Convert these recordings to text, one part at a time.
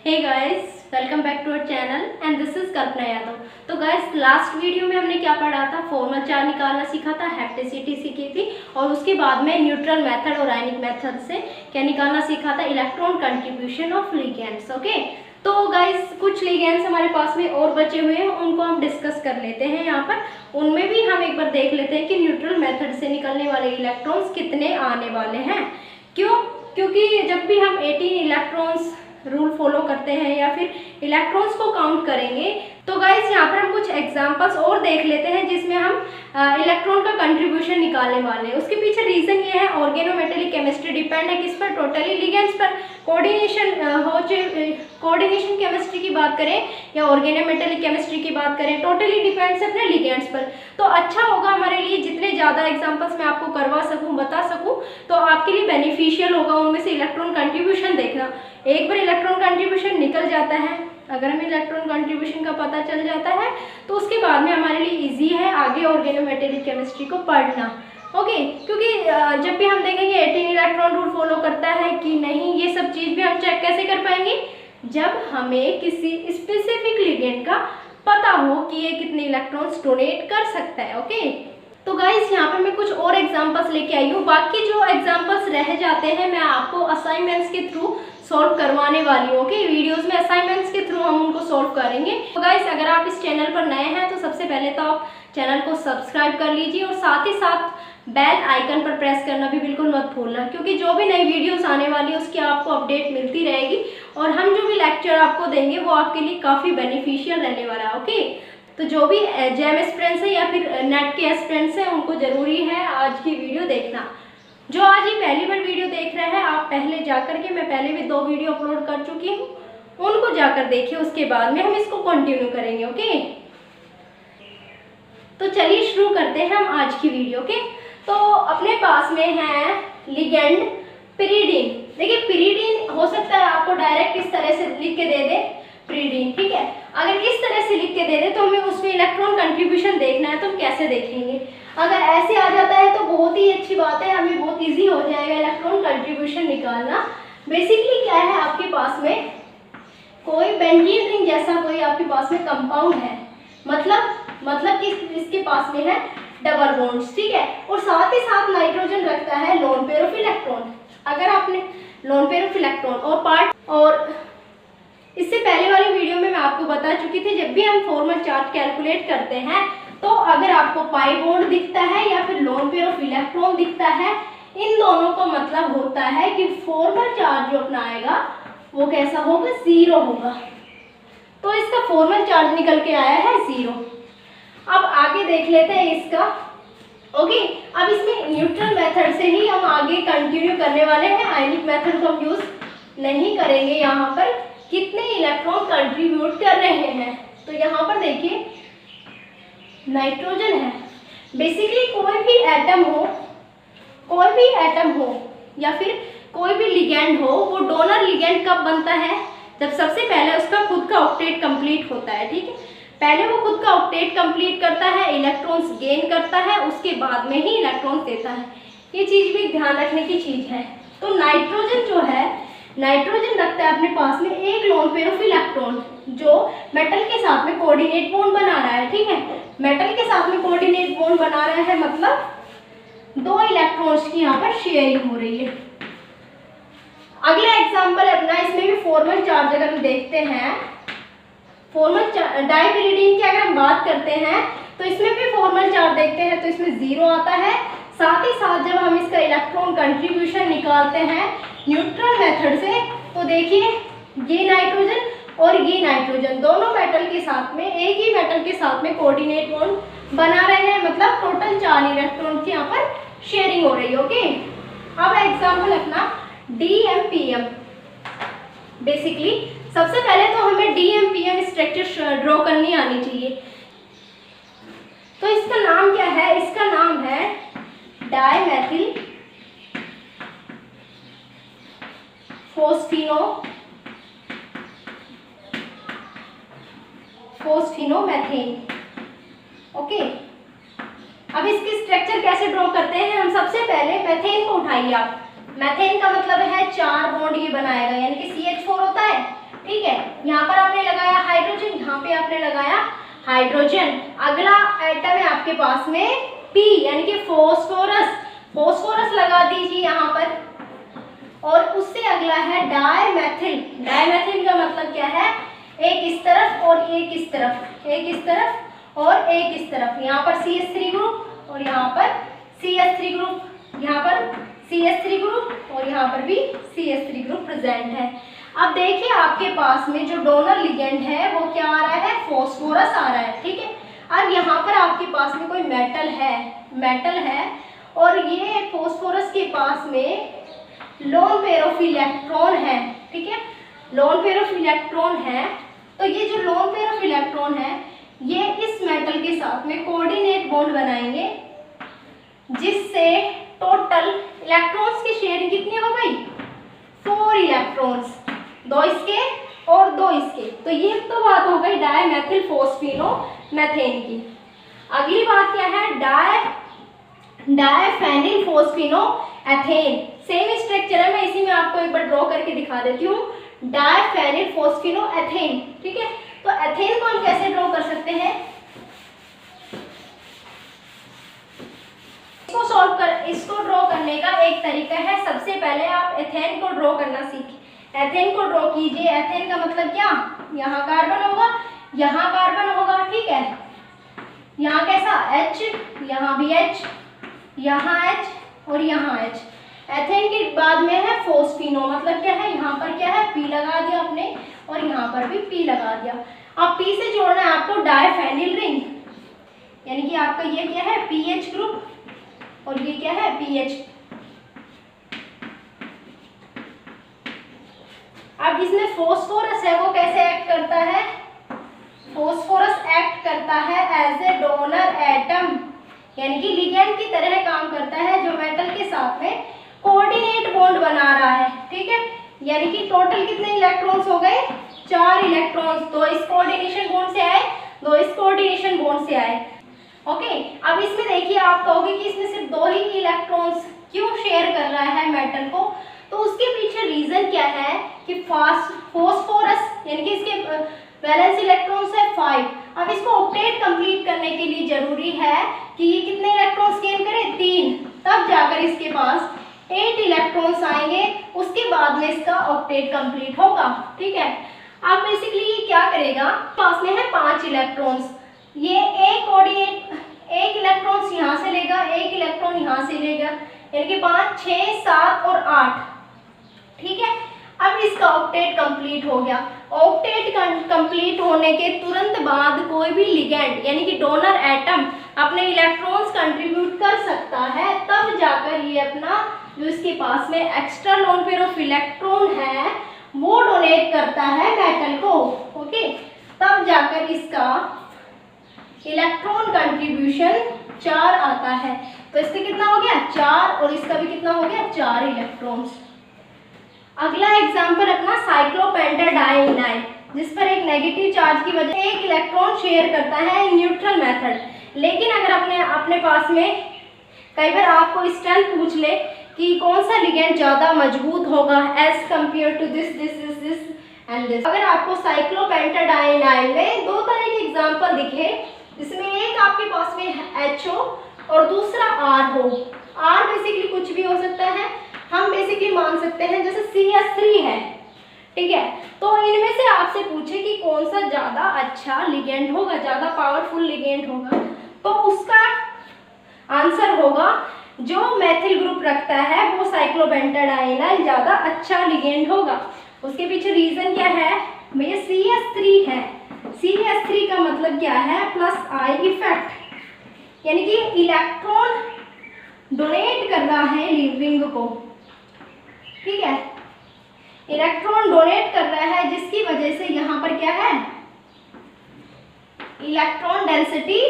Hey guys, welcome back to our channel and this is Kalpana Yadav. तो guys, last video में हमने क्या पढ़ा था? फॉर्मल चार्ज निकालना सीखा था, हेप्टिसिटी सीखी थी और उसके बाद में न्यूट्रल मेथड और आयनिक मेथड से क्या निकालना सीखा था? Electron contribution of ligands. Okay, तो गाइस कुछ लिगेंड्स हमारे पास में और बचे हुए हैं, उनको हम डिस्कस कर लेते हैं यहाँ पर। उनमें भी हम एक बार देख लेते हैं कि न्यूट्रल मेथड से निकलने वाले इलेक्ट्रॉन्स कितने आने वाले हैं। क्यों? क्योंकि जब भी हम 18 इलेक्ट्रॉन्स रूल फॉलो करते हैं या फिर इलेक्ट्रॉन्स को काउंट करेंगे, तो गाइस यहाँ पर हम कुछ एग्जांपल्स और देख लेते हैं जिसमें हम इलेक्ट्रॉन का कंट्रीब्यूशन निकालने वाले हैं। उसके पीछे रीजन ये है, ऑर्गेनोमेटेलिक केमिस्ट्री डिपेंड है किस पर? टोटली लिगेंड्स पर। कोऑर्डिनेशन केमिस्ट्री की बात करें या ऑर्गेनोमेटेलिक केमिस्ट्री की बात करें, टोटली डिपेंड्स अपने लिगेंड्स पर। तो अच्छा होगा हमारे लिए जितने ज़्यादा एग्जाम्पल्स मैं आपको करवा सकूँ, बता सकूँ, तो आपके लिए बेनिफिशियल होगा उनमें से इलेक्ट्रॉन कंट्रीब्यूशन देखना। एक बार इलेक्ट्रॉन कंट्रीब्यूशन निकल जाता है, अगर हमें इलेक्ट्रॉन कंट्रीब्यूशन का पता चल जाता है तो उसके बाद में हमारे लिए इजी है आगे ऑर्गेनोमेटेलिक केमिस्ट्री को पढ़ना। ओके, क्योंकि जब भी हम देखेंगे 18 इलेक्ट्रॉन रूल फॉलो करता है कि नहीं, ये सब चीज़ भी हम चेक कैसे कर पाएंगे? जब हमें किसी स्पेसिफिक लिगेंड का पता हो कि ये कितने इलेक्ट्रॉन्स डोनेट कर सकता है। ओके, तो गाइस यहाँ पर मैं कुछ और एग्जांपल्स लेके आई हूँ। बाकी जो एग्जांपल्स रह जाते हैं मैं आपको असाइनमेंट्स के थ्रू सॉल्व करवाने वाली हूँ। ओके, वीडियोस में असाइनमेंट्स के थ्रू हम उनको सॉल्व करेंगे। तो गाइस, अगर आप इस चैनल पर नए हैं तो सबसे पहले तो आप चैनल को सब्सक्राइब कर लीजिए और साथ ही साथ बेल आइकन पर प्रेस करना भी बिल्कुल मत भूलना, क्योंकि जो भी नई वीडियोस आने वाली है उसकी आपको अपडेट मिलती रहेगी और हम जो भी लेक्चर आपको देंगे वो आपके लिए काफ़ी बेनिफिशियल रहने वाला है। ओके, तो जो भी जेम एस्पिरेंट्स है या फिर नेट के एस्पिरेंट्स हैं उनको ज़रूरी है आज की वीडियो देखना। जो आज ये पहली बार वीडियो देख रहे हैं, आप पहले जाकर के, मैं पहले भी 2 वीडियो अपलोड कर चुकी हूँ, उनको जाकर देखिए, उसके बाद में हम इसको कंटिन्यू करेंगे। ओके, तो चलिए शुरू करते हैं हम आज की वीडियो के। तो अपने पास में है लिगेंड पिरिडीन। देखिए, पिरिडीन हो सकता है आपको डायरेक्ट इस तरह से लिख के दे दे पिरिडीन, ठीक है। अगर इस तरह से लिख के दे दे तो हमें उसमें इलेक्ट्रॉन कंट्रीब्यूशन देखना है, तो हम कैसे देखेंगे? अगर ऐसे आ जाता है तो बहुत ही अच्छी बात है, हमें बहुत इजी हो जाएगा इलेक्ट्रॉन कंट्रीब्यूशन निकालना। बेसिकली क्या है, आपके पास में कोई बेंजीन रिंग जैसा कोई आपके पास में कंपाउंड है, मतलब कि इसके पास में है डबल बॉन्ड्स, ठीक है, और साथ ही साथ नाइट्रोजन रखता है लोन पेयर ऑफ इलेक्ट्रॉन। अगर आपने लोन पेयर ऑफ इलेक्ट्रॉन और इससे पहले वाली वीडियो में मैं आपको बता चुकी थी, जब भी हम फॉर्मल चार्ज कैलकुलेट करते हैं तो अगर आपको पाई बॉन्ड दिखता है या फिर लोन पेयर ऑफ इलेक्ट्रॉन दिखता है, इन दोनों का मतलब होता है कि फॉर्मल चार्ज जो अपना आएगा वो कैसा होगा? 0 होगा। तो इसका फॉर्मल चार्ज निकल के आया है 0। अब आगे देख लेते हैं इसका। ओके, अब इसमें न्यूट्रल मेथड से ही हम आगे कंटिन्यू करने वाले हैं, आयनिक मेथड को हम यूज नहीं करेंगे। यहाँ पर कितने इलेक्ट्रॉन कंट्रीब्यूट कर रहे हैं, तो यहाँ पर देखिए नाइट्रोजन है। बेसिकली कोई भी एटम हो या फिर कोई भी लिगेंड हो, वो डोनर लिगेंड कब बनता है? जब सबसे पहले उसका खुद का ऑक्टेट कंप्लीट होता है, ठीक है। पहले वो खुद का ऑक्टेट कंप्लीट करता है, इलेक्ट्रॉन्स गेन करता है, उसके बाद में ही इलेक्ट्रॉन्स देता है। ये चीज़ भी ध्यान रखने की चीज़ है। तो नाइट्रोजन जो है, नाइट्रोजन रखता है अपने पास में एक लोन पेयर ऑफ इलेक्ट्रॉन जो मेटल के साथ में कोऑर्डिनेट बॉन्ड बना रहा है, ठीक है। मेटल के साथ में कोऑर्डिनेट बॉन्ड बना रहा है, मतलब 2 इलेक्ट्रॉन्स की यहाँ पर शेयरिंग हो रही है। अगला एग्जांपल अपना, इसमें भी फॉर्मल चार्ज अगर हम देखते हैं, फॉर्मल डाइपिरिडीन की अगर हम बात करते हैं तो इसमें भी फॉर्मल चार्ज देखते हैं तो इसमें 0 आता है। साथ ही साथ जब हम इसका इलेक्ट्रॉन कंट्रीब्यूशन निकालते हैं न्यूट्रल मेथड से, तो देखिए ये नाइट्रोजन और ये नाइट्रोजन दोनों मेटल के साथ में, एक ही मेटल के साथ में कोऑर्डिनेट बॉन्ड बना रहे हैं, मतलब टोटल 4 इलेक्ट्रॉन की यहाँ पर शेयरिंग हो रही है। ओके, अब एग्जाम्पल अपना DMPM। बेसिकली सबसे पहले तो हमें DMPM स्ट्रक्चर ड्रॉ करनी आनी चाहिए। तो इसका नाम क्या है? इसका नाम है डाइमेथिल फोस्फिनोमेथेन। ओके, अब इसकी स्ट्रक्चर कैसे ड्रॉ करते हैं? हम सबसे पहले मेथेन को उठाइए आप। मेथेन का मतलब है 4 बॉन्ड ये बनाएगा, यानी कि CH4 होता है, ठीक है, यहाँ पर आपने लगाया हाइड्रोजन, यहाँ पे आपने लगाया हाइड्रोजन। अगला एटम है आपके पास में P यानी कि फोस्फोरस, फोस्फोरस लगा दीजिए यहाँ पर। और उससे अगला है डायमेथिल, डायमेथिल का मतलब क्या है, एक इस तरफ और एक इस तरफ, एक इस तरफ और एक इस तरफ, यहाँ पर CH3 ग्रुप और यहाँ पर CH3 ग्रुप, यहाँ पर CH3 ग्रुप और यहाँ पर भी CH3 ग्रुप प्रेजेंट है। अब देखिए आपके पास में जो डोनर लिगेंड है वो क्या आ रहा है, फोस्फोरस आ रहा है। ठीक है, अब यहाँ पर आपके पास में कोई मेटल है, मेटल है और ये फोस्फोरस के पास में लोन पेयर ऑफ इलेक्ट्रॉन है। ठीक है, लोन पेयर ऑफ इलेक्ट्रॉन है, तो ये जो लोन पेयर ऑफ इलेक्ट्रॉन है ये इस मेटल के साथ में कोऑर्डिनेट बॉन्ड बनाएंगे, जिससे टोटल इलेक्ट्रॉन्स की शेयरिंग कितनी हो गई, 4 इलेक्ट्रॉन्स, 2 इसके और 2 इसके। तो ये तो बात हो गई डायमेथिल फोस्फिनोमेथेन की। अगली बात क्या है, डायफेनिल फोस्फिनोएथेन। सेम स्ट्रक्चर है, मैं इसी में आपको एक बार ड्रॉ करके दिखा देती हूँ, डायफेनिल फोस्फिनोएथेन। ठीक है, तो एथेन को हम कैसे ड्रॉ कर सकते हैं, इसको ड्रॉ करने का एक तरीका है, सबसे पहले आप एथेन को ड्रॉ करना सीखें। एथेन को ड्रॉ कीजिए, एथेन का मतलब क्या, यहाँ कार्बन होगा, यहाँ कार्बन होगा। ठीक है, यहाँ कैसा H, यहाँ भी H, यहाँ H और यहाँ H। एथेन के बाद में है फोस्फिनो, मतलब क्या है, यहाँ पर क्या है P लगा दिया आपने और यहाँ पर भी P लगा दिया। अब P से जोड़ना है आपको डायफेनिल रिंग, यानी कि आपका ये क्या है PH ग्रुप और ये क्या है PH। अब इसमें फोस्फोरस है वो कैसे एक्ट करता है, फोस्फोरस एक्ट करता है एज ए डोनर एटम, यानी कि लिगेंड की तरह काम करता है, जो मेटल के साथ में कोऑर्डिनेट बॉन्ड बना रहा है। ठीक है, यानी कि टोटल कितने इलेक्ट्रॉन्स हो गए, 4 इलेक्ट्रॉन्स, 2 इस कोऑर्डिनेशन बॉन्ड से आए, 2 इस कोऑर्डिनेशन बॉन्ड से आए। ओके, अब इसमें देखिए आप कहोगे कि इसमें सिर्फ 2 ही इलेक्ट्रॉन्स क्यों शेयर कर रहा है मेटल को, तो उसके पीछे रीजन क्या है कि फोस्फोरस यानी कि इसके वैलेंस इलेक्ट्रॉन्स है 5। अब इसको ऑक्टेट कंप्लीट करने के लिए जरूरी है कि ये कितने इलेक्ट्रॉन्स गेन करे, 3, तब जाकर इसके पास 8 इलेक्ट्रॉन्स आएंगे, उसके बाद में इसका ऑक्टेट कंप्लीट होगा। ठीक है, अब बेसिकली ये क्या करेगा, पास में है 5 इलेक्ट्रॉन्स, ये एक इलेक्ट्रॉन्स यहाँ से लेगा, एक इलेक्ट्रॉन यहाँ से लेगा, यानी कि 5, 6, 7 और 8। ठीक है, अब इसका ऑक्टेट कंप्लीट हो गया। ऑक्टेट कंप्लीट होने के तुरंत बाद कोई भी लिगेंड यानी कि डोनर एटम अपने इलेक्ट्रॉन्स कंट्रीब्यूट कर सकता है, तब जाकर ये अपना जो इसके पास में extra lone pair of electron है वो डोनेट करता है मेटल को। ओके, तब जाकर इसका इलेक्ट्रॉन कंट्रीब्यूशन 4 आता है। तो इसका कितना हो गया 4 और इसका भी कितना हो गया 4 इलेक्ट्रॉन्स। अगला एग्जांपल अपना साइक्लोपेंटाडाइनाइल, जिस पर एक नेगेटिव चार्ज की वजह से एक इलेक्ट्रॉन शेयर करता है न्यूट्रल मेथड। लेकिन अगर अपने पास में कई बार आपको स्ट्रेंथ पूछ ले कि कौन सा लिगेंड ज़्यादा मजबूत होगा as compare to this and this, अगर आपको साइक्लोपेंटाडाइनाइल में 2 तरह के एग्जाम्पल दिखे, जिसमें एक आपके पास में HO और दूसरा R हो। R बेसिकली कुछ भी हो सकता है, हम बेसिकली मान सकते हैं जैसे CH3 है। ठीक है, तो इनमें से आपसे पूछे कि कौन सा ज़्यादा अच्छा लिगेंड होगा, ज़्यादा पावरफुल लिगेंड होगा, तो उसका आंसर होगा जो मेथिल ग्रुप रखता है वो साइक्लोपेंटाडाइनाइल ज़्यादा अच्छा लिगेंड होगा। उसके पीछे रीज़न क्या है भैया, CH3 है। CH3 का मतलब क्या है, प्लस I इफेक्ट, यानी कि इलेक्ट्रॉन डोनेट कर रहा है रिंग को। ठीक है, इलेक्ट्रॉन डोनेट कर रहा है, जिसकी वजह से यहाँ पर क्या है इलेक्ट्रॉन डेंसिटी,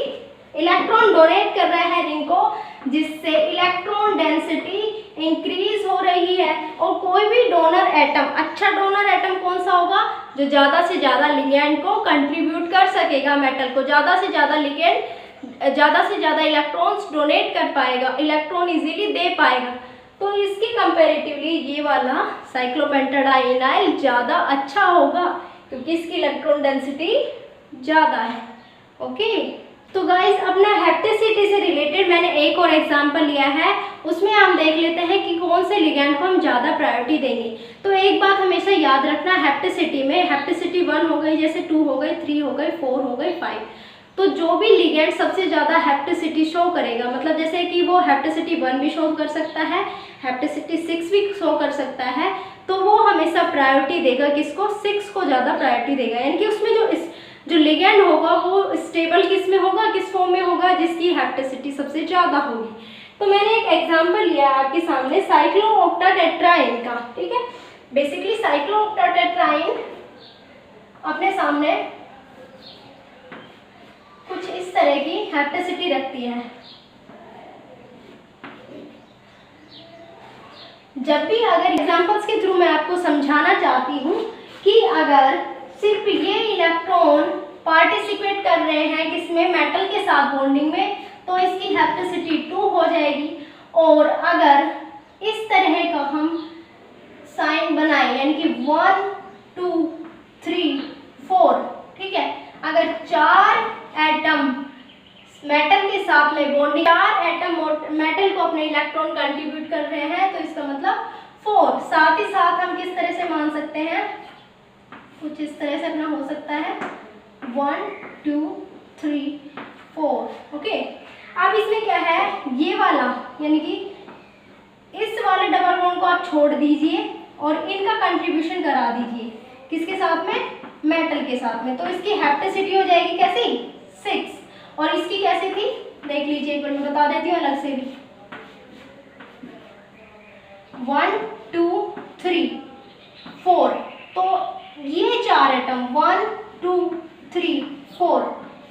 इलेक्ट्रॉन डोनेट कर रहा है रिंग को, जिससे इलेक्ट्रॉन डेंसिटी इंक्रीज हो रही है। और कोई भी डोनर एटम, अच्छा डोनर एटम कौन सा होगा, जो ज़्यादा से ज़्यादा लिगेंड को कंट्रीब्यूट कर सकेगा, मेटल को ज़्यादा से ज़्यादा लिगेंड, ज़्यादा से ज़्यादा इलेक्ट्रॉन्स डोनेट कर पाएगा, इलेक्ट्रॉन इजीली दे पाएगा। तो इसकी कंपैरेटिवली ये वाला साइक्लोपेंटाडाइनाइल ज़्यादा अच्छा होगा। क्योंकि इसकी इलेक्ट्रॉन डेंसिटी ज़्यादा है। ओके, तो गाइज अपना हेप्टिसिटी से रिलेटेड मैंने एक और एग्जांपल लिया है, उसमें हम देख लेते हैं कि कौन से लिगैंड को हम ज़्यादा प्रायोरिटी देंगे। तो एक बात हमेशा याद रखना, हेप्टिसिटी में हेप्टिसिटी 1 हो गई, जैसे 2 हो गई, 3 हो गई, 4 हो गई, 5, तो जो भी लिगैंड सबसे ज़्यादा हेप्टिसिटी शो करेगा, मतलब जैसे कि वो हेप्टिसिटी 1 भी शो कर सकता है, हेप्टिसिटी 6 भी शो कर सकता है, तो वो हमेशा प्रायोरिटी देगा किसको, 6 को ज़्यादा प्रायोरिटी देगा। यानी कि उसमें जो लिगैंड होगा वो स्टेबल किस में होगा, किस फॉर्म में होगा, जिसकी हेप्टिसिटी सबसे ज़्यादा होगी। तो मैंने एक एग्जांपल लिया है आपके सामने साइक्लोऑक्टाटेट्राइन का, ठीक है। बेसिकली साइक्लोऑक्टाटेट्राइन अपने सामने कुछ इस तरह की हेप्टिसिटी रखती है। जब भी अगर एग्जांपल्स के थ्रू मैं आपको समझाना चाहती हूँ कि अगर सिर्फ ये इलेक्ट्रॉन पार्टिसिपेट कर रहे हैं किसमें, मेटल के साथ बॉन्डिंग में, तो इसकी हेप्टिसिटी 2 हो जाएगी। और अगर इस तरह का हम साइन बनाए, यानी कि 1 2 3 4, ठीक है, अगर 4 एटम मेटल के साथ में बॉन्डिंग, 4 एटम मेटल को अपने इलेक्ट्रॉन कंट्रीब्यूट कर रहे हैं, तो इसका मतलब 4। साथ ही साथ हम किस तरह से मान सकते हैं, कुछ इस तरह से अपना हो सकता है 1 2 3 4। ओके, अब इसमें क्या है, ये वाला यानी कि इस वाले डबल बॉन्ड को आप छोड़ दीजिए और इनका कंट्रीब्यूशन करा दीजिए किसके साथ में, मेटल के साथ में, तो इसकी हेप्टिसिटी हो जाएगी कैसी, 6। और इसकी कैसी थी देख लीजिए एक बार, मैं बता देती हूँ अलग से भी, 1 2 3 4, तो ये 4 एटम 1 2 3 4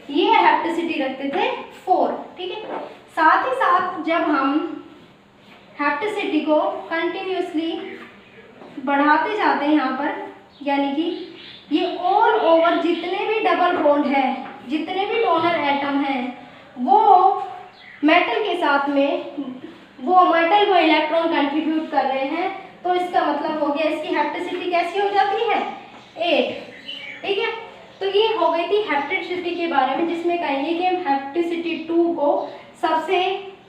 ये हेप्टिसिटी रखते थे 4, ठीक है। साथ ही साथ जब हम हेप्टिसिटी को कंटिन्यूसली बढ़ाते जाते हैं यहाँ पर, यानी कि ये ऑल ओवर जितने भी डबल बॉन्ड है, जितने भी डोनर एटम हैं, वो मेटल के साथ में, वो मेटल को इलेक्ट्रॉन कंट्रीब्यूट कर रहे हैं, तो इसका मतलब हो गया इसकी हेप्टिसिटी कैसी हो जाती है, 8, ठीक है। तो ये हो गई थी हेप्टिसिटी के बारे में, जिसमें कहेंगे कि हम हेप्टिसिटी 2 को सबसे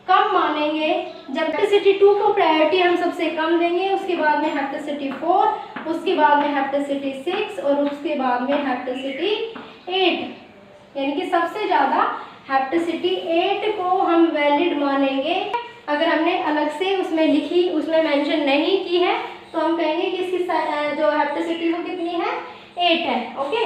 कम मानेंगे, जब हेप्टिसिटी 2 को प्रायोरिटी हम सबसे कम देंगे, उसके बाद में हेप्टिसिटी 4, उसके बाद में हेप्टिसिटी 6 और उसके बाद में हेप्टिसिटी 8, यानी कि सबसे ज़्यादा हेप्टिसिटी 8 को हम वैलिड मानेंगे। अगर हमने अलग से उसमें लिखी, उसमें मेंशन नहीं की है, तो हम कहेंगे कि इसकी जो हेप्टिसिटी वो कितनी है, 8 है। ओके,